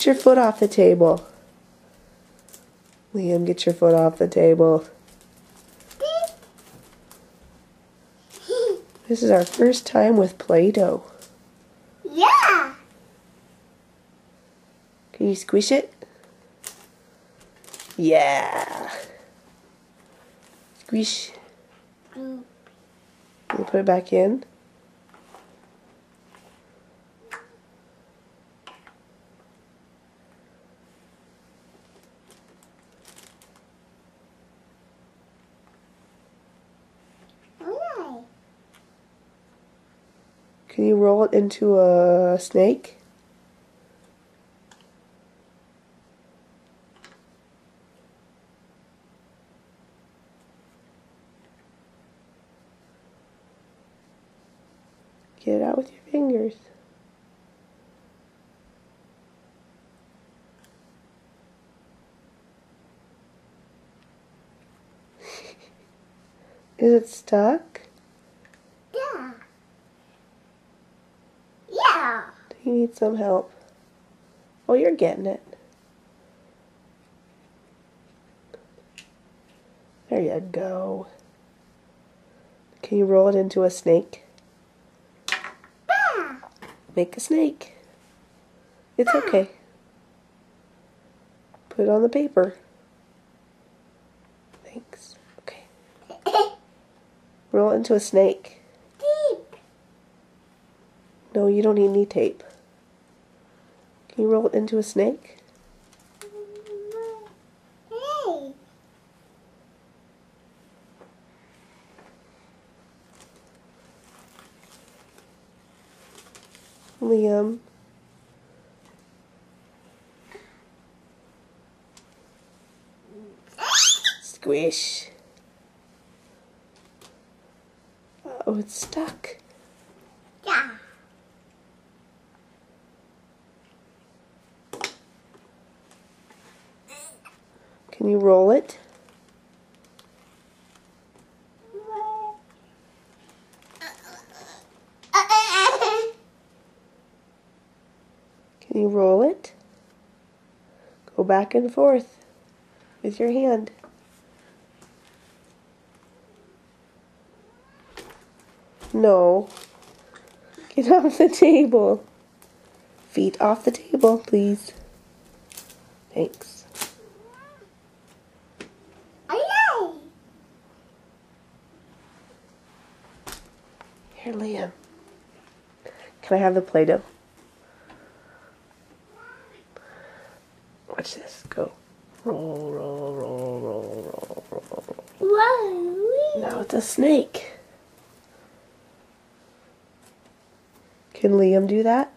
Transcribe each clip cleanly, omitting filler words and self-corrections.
Get your foot off the table. Liam, get your foot off the table. This is our first time with Play-Doh. Yeah. Can you squish it? Yeah. Squish. Can you put it back in? Can you roll it into a snake? Get it out with your fingers. Is it stuck? Yeah. Yeah. Do you need some help? Oh, you're getting it. There you go. Can you roll it into a snake? Make a snake. It's okay. Put it on the paper. Thanks. Okay. Roll it into a snake. Deep. No, you don't need any tape. Can you roll it into a snake? Hey. Liam. Squish. Oh, it's stuck. Yeah. Can you roll it? Can you roll it? Go back and forth with your hand. No. Get off the table. Feet off the table, please. Thanks. Here, Liam. Can I have the Play-Doh? Watch this. Go. Roll, roll, roll, roll, roll, roll, roll. Whoa. Now it's a snake. Can Liam do that?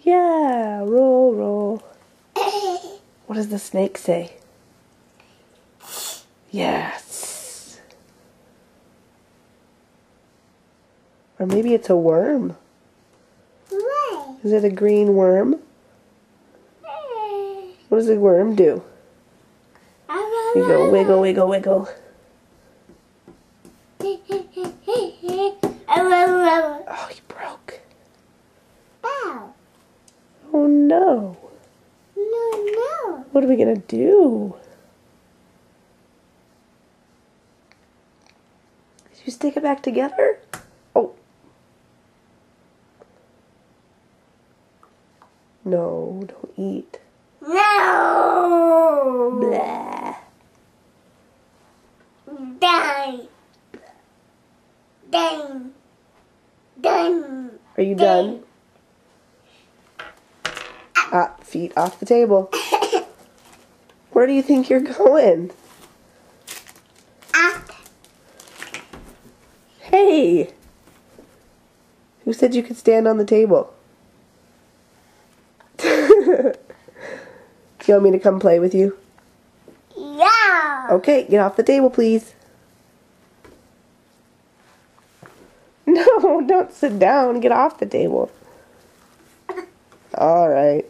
Yeah, roll, roll. What does the snake say? Yes. Or maybe it's a worm. Is it a green worm? What does a worm do? You go wiggle, wiggle, wiggle. Oh, he broke. Oh no. No. What are we gonna do? Did you stick it back together? Oh. No, don't eat. No. Blah. Done. Done. Done. Are you done? Ah, feet off the table. Where do you think you're going? Up. Hey! Who said you could stand on the table? Do you want me to come play with you? Yeah. Okay, get off the table, please. No, don't sit down. Get off the table. All right.